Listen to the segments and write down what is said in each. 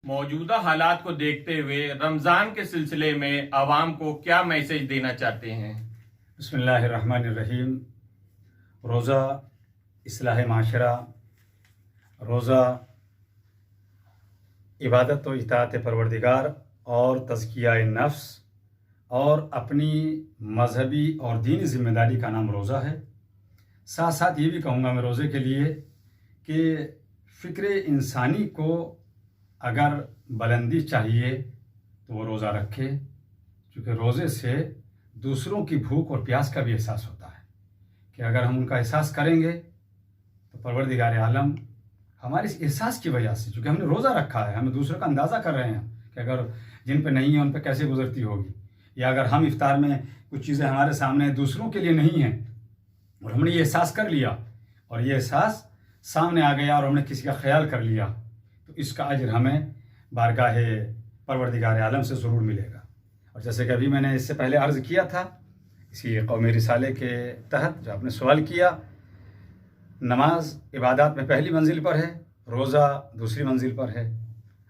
موجودہ حالات کو دیکھتے ہوئے رمضان کے سلسلے میں عوام کو کیا میسج دینا چاہتے ہیں؟ بسم اللہ الرحمن الرحیم۔ روزہ اصلاح معاشرہ، روزہ عبادت و اطاعت پروردگار اور تزکیہ نفس اور اپنی مذہبی اور دینی ذمہ داری کا نام روزہ ہے۔ ساتھ ساتھ یہ بھی کہوں گا میں روزے کے لیے کہ فکر انسانی کو اگر بلندی چاہیے تو وہ روزہ رکھے، کیونکہ روزے سے دوسروں کی بھوک اور پیاس کا بھی احساس ہوتا ہے کہ اگر ہم ان کا احساس کریں گے تو پروردگار عالم ہمارے اس احساس کی وجہ سے، چونکہ ہم نے روزہ رکھا ہے، ہمیں دوسروں کا اندازہ کر رہے ہیں کہ اگر جن پہ نہیں ہے ان پہ کیسے گزرتی ہوگی، یا اگر ہم افطار میں کچھ چیزیں ہمارے سامنے دوسروں کے لیے نہیں ہیں اور ہم نے یہ احساس کر لیا اور یہ احساس سامنے آ گیا اور ہم نے کسی کا خیال کر لیا، تو اس کا اجر ہمیں بارگاہ پروردگار عالم سے ضرور ملے گا۔ اور جیسے کہ ابھی میں نے اس سے پہلے عرض کیا تھا اسی قومی رسالے کے تحت جو آپ نے سوال کیا، نماز عبادات میں پہلی منزل پر ہے، روزہ دوسری منزل پر ہے۔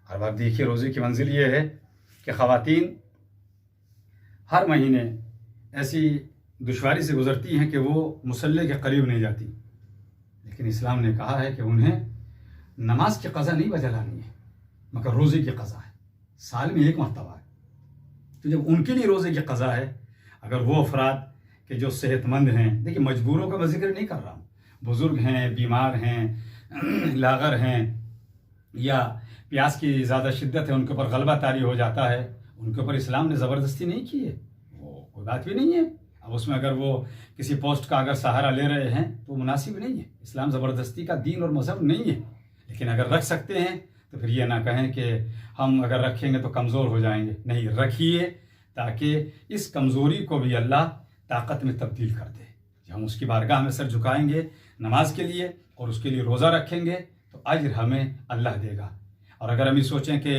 اور آپ دیکھیے روزے کی منزل یہ ہے کہ خواتین ہر مہینے ایسی دشواری سے گزرتی ہیں کہ وہ مصلی کے قریب نہیں جاتی، لیکن اسلام نے کہا ہے کہ انہیں نماز کی قضا نہیں بجا لانی ہے مگر روزے کی قضا ہے، سال میں ایک مرتبہ ہے۔ تو جب ان کے لیے روزے کی قضا ہے، اگر وہ افراد کہ جو صحت مند ہیں، دیکھیے مجبوروں کا میں ذکر نہیں کر رہا ہوں، بزرگ ہیں، بیمار ہیں، لاغر ہیں، یا پیاس کی زیادہ شدت ہے، ان کے اوپر غلبہ طاری ہو جاتا ہے، ان کے اوپر اسلام نے زبردستی نہیں کی ہے، وہ کوئی بات بھی نہیں ہے۔ اب اس میں اگر وہ کسی پوسٹ کا اگر سہارا لے رہے ہیں تو مناسب نہیں ہے، اسلام زبردستی کا دین اور مذہب نہیں ہے۔ لیکن اگر رکھ سکتے ہیں تو پھر یہ نہ کہیں کہ ہم اگر رکھیں گے تو کمزور ہو جائیں گے، نہیں، رکھیے تاکہ اس کمزوری کو بھی اللہ طاقت میں تبدیل کر دے۔ جب ہم اس کی بارگاہ میں سر جھکائیں گے نماز کے لیے اور اس کے لیے روزہ رکھیں گے تو اجر ہمیں اللہ دے گا۔ اور اگر ہم یہ سوچیں کہ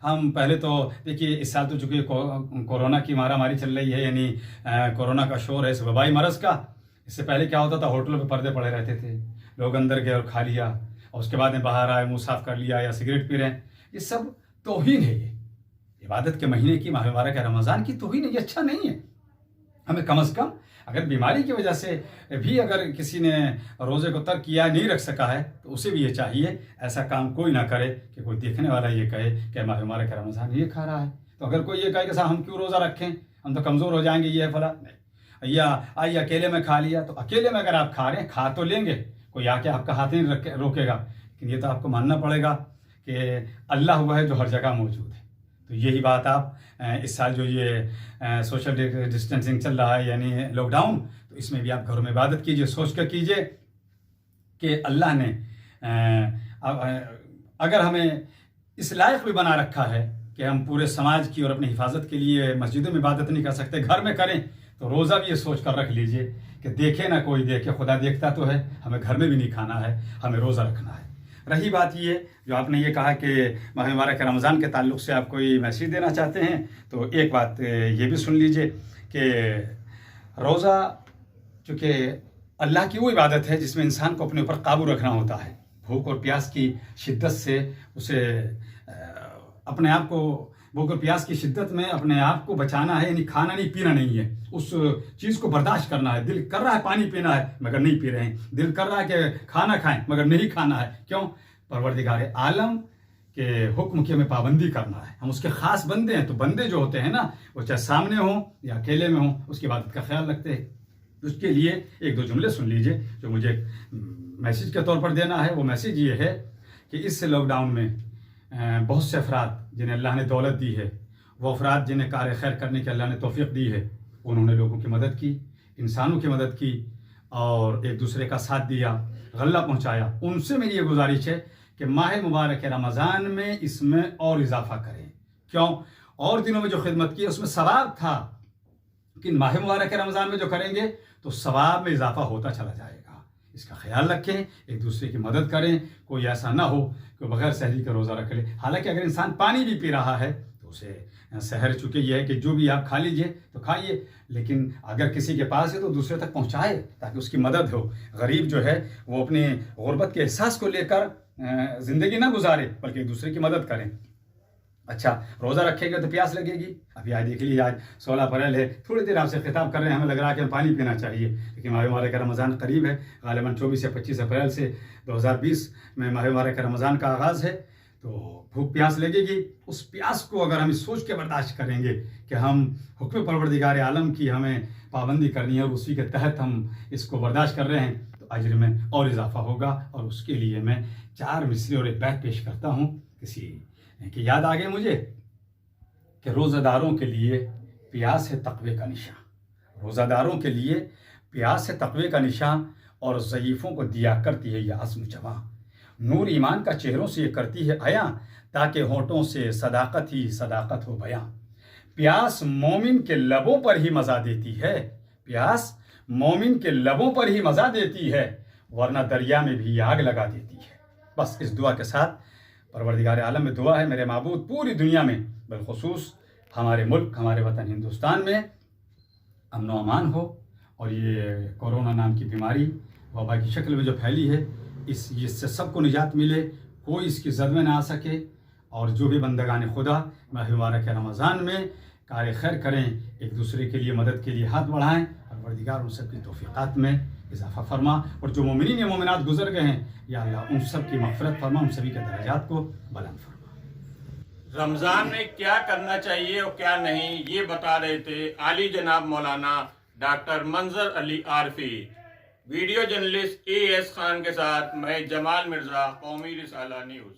ہم پہلے تو دیکھیے اس سال تو چونکہ کورونا کی مارا ماری چل رہی ہے، یعنی کورونا کا شور ہے اس وبائی مرض کا، اس سے پہلے کیا ہوتا تھا، ہوٹلوں پہ پردے پڑے رہتے تھے، لوگ اندر گئے اور کھا لیا اور اس کے بعد میں باہر آئے منہ صاف کر لیا یا سگریٹ پی رہے ہیں، یہ سب توہین ہے، یہ عبادت کے مہینے کی، ماہ مبارک رمضان کی توہین ہے، یہ اچھا نہیں ہے۔ ہمیں کم از کم اگر بیماری کی وجہ سے بھی اگر کسی نے روزے کو ترک کیا نہیں رکھ سکا ہے تو اسے بھی یہ چاہیے ایسا کام کوئی نہ کرے کہ کوئی دیکھنے والا یہ کہے کہ ماہ مبارک رمضان یہ کھا رہا ہے، تو اگر کوئی یہ کہے کہ صاحب ہم کیوں روزہ رکھیں، ہم تو کمزور ہو جائیں گے، یہ فلاں، نہیں، یا آئیے اکیلے میں کھا لیا، تو اکیلے میں اگر آپ کھا رہے ہیں کھا تو لیں گے، کوئی آ کے آپ کا ہاتھ نہیں روکے گا، لیکن یہ تو آپ کو ماننا پڑے گا کہ اللہ وہ ہے جو ہر جگہ موجود ہے۔ تو یہی بات آپ اس سال جو یہ سوشل ڈسٹینسنگ چل رہا ہے یعنی لاک ڈاؤن، تو اس میں بھی آپ گھروں میں عبادت کیجئے، سوچ کر کیجئے کہ اللہ نے اگر ہمیں اس لائق بھی بنا رکھا ہے کہ ہم پورے سماج کی اور اپنی حفاظت کے لیے مسجدوں میں عبادت نہیں کر سکتے، گھر میں کریں، تو روزہ بھی یہ سوچ کر رکھ لیجئے کہ دیکھے نہ کوئی دیکھے، خدا دیکھتا تو ہے، ہمیں گھر میں بھی نہیں کھانا ہے، ہمیں روزہ رکھنا ہے۔ رہی بات یہ جو آپ نے یہ کہا کہ ماہ مبارک رمضان کے تعلق سے آپ کوئی میسیج دینا چاہتے ہیں، تو ایک بات یہ بھی سن لیجئے کہ روزہ چونکہ اللہ کی وہ عبادت ہے جس میں انسان کو اپنے اوپر قابو رکھنا ہوتا ہے، بھوک اور پیاس کی شدت سے اسے اپنے آپ کو، بھوک اور پیاس کی شدت میں اپنے آپ کو بچانا ہے، یعنی کھانا نہیں پینا نہیں ہے، اس چیز کو برداشت کرنا ہے۔ دل کر رہا ہے پانی پینا ہے مگر نہیں پی رہے ہیں، دل کر رہا ہے کہ کھانا کھائیں مگر نہیں کھانا ہے، کیوں؟ پروردگار عالم کے حکم کی ہمیں پابندی کرنا ہے، ہم اس کے خاص بندے ہیں، تو بندے جو ہوتے ہیں نا وہ چاہے سامنے ہوں یا اکیلے میں ہوں اس کی عبادت کا خیال رکھتے ہیں۔ اس کے لیے ایک دو جملے سن لیجئے جو مجھے میسیج کے طور پر دینا ہے۔ وہ میسیج یہ ہے کہ اس لاک ڈاؤن میں بہت سے افراد جنہیں اللہ نے دولت دی ہے، وہ افراد جنہیں کار خیر کرنے کی اللہ نے توفیق دی ہے، انہوں نے لوگوں کی مدد کی، انسانوں کی مدد کی اور ایک دوسرے کا ساتھ دیا، غلہ پہنچایا۔ ان سے میری یہ گزارش ہے کہ ماہ مبارک رمضان میں اس میں اور اضافہ کریں، کیوں؟ اور دنوں میں جو خدمت کی اس میں ثواب تھا، لیکن ماہ مبارک رمضان میں جو کریں گے تو ثواب میں اضافہ ہوتا چلا جائے گا۔ اس کا خیال رکھیں، ایک دوسرے کی مدد کریں، کوئی ایسا نہ ہو کہ بغیر سحری کا روزہ رکھ لے۔ حالانکہ اگر انسان پانی بھی پی رہا ہے تو اسے سحر چونکہ یہ ہے کہ جو بھی آپ کھا لیجئے تو کھائیے، لیکن اگر کسی کے پاس ہے تو دوسرے تک پہنچائے تاکہ اس کی مدد ہو۔ غریب جو ہے وہ اپنے غربت کے احساس کو لے کر زندگی نہ گزارے بلکہ ایک دوسرے کی مدد کریں۔ اچھا روزہ رکھیں گے تو پیاس لگے گی. ابھی آج دیکھ لیجیے آج 16 اپریل ہے, تھوڑی دیر آپ سے خطاب کر رہے ہیں, ہمیں لگ رہا ہے کہ ہم پانی پینا چاہیے, لیکن ماہ مبارک کا رمضان قریب ہے, غالباً 24 یا 25 اپریل سے 2020 میں ماہ مبارک کا رمضان کا آغاز ہے, تو بھوک پیاس لگے گی. اس پیاس کو اگر ہم سوچ کے برداشت کریں گے کہ ہم حکم پروردگار عالم کی ہمیں پابندی کرنی ہے اور اسی کے تحت ہم اس کو برداشت کر رہے ہیں, تو اجر میں اور اضافہ ہوگا. اور اس کے لیے میں 4 مصرے اور ایک بیت پیش کرتا ہوں. کسی کی یاد آگے مجھے کہ روزہ داروں کے لیے پیاس ہے تقوی کا نشان, روزہ داروں کے لیے پیاس ہے تقوی کا نشان, اور ضعیفوں کو دیا کرتی ہے یہ عزم جواں. نور ایمان کا چہروں سے یہ کرتی ہے عیاں, تاکہ ہونٹوں سے صداقت ہی صداقت ہو بیاں. پیاس مومن کے لبوں پر ہی مزہ دیتی ہے, پیاس مومن کے لبوں پر ہی مزہ دیتی ہے, ورنہ دریا میں بھی آگ لگا دیتی ہے. بس اس دعا کے ساتھ پروردگار عالم میں دعا ہے میرے معبود پوری دنیا میں بالخصوص ہمارے ملک ہمارے وطن ہندوستان میں امن و امان ہو, اور یہ کورونا نام کی بیماری وبا کی شکل میں جو پھیلی ہے اس سے سب کو نجات ملے, کوئی اس کی زد میں نہ آ سکے. اور جو بھی بندگان خدا ماہ مبارک رمضان میں کار خیر کریں, ایک دوسرے کے لیے مدد کے لیے ہاتھ بڑھائیں, پروردگار ان سب کی توفیقات میں اضافہ فرما. اور جو مومنین یا مومنات گزر گئے ہیں یا اللہ ان سب کی مغفرت فرما, ان سبھی کے درجات کو بلند فرما. رمضان میں کیا کرنا چاہیے اور کیا نہیں یہ بتا رہے تھے عالی جناب مولانا ڈاکٹر منظر علی عارفی. ویڈیو جرنلسٹ AS خان کے ساتھ میں جمال مرزا, قومی رسالہ نیوز.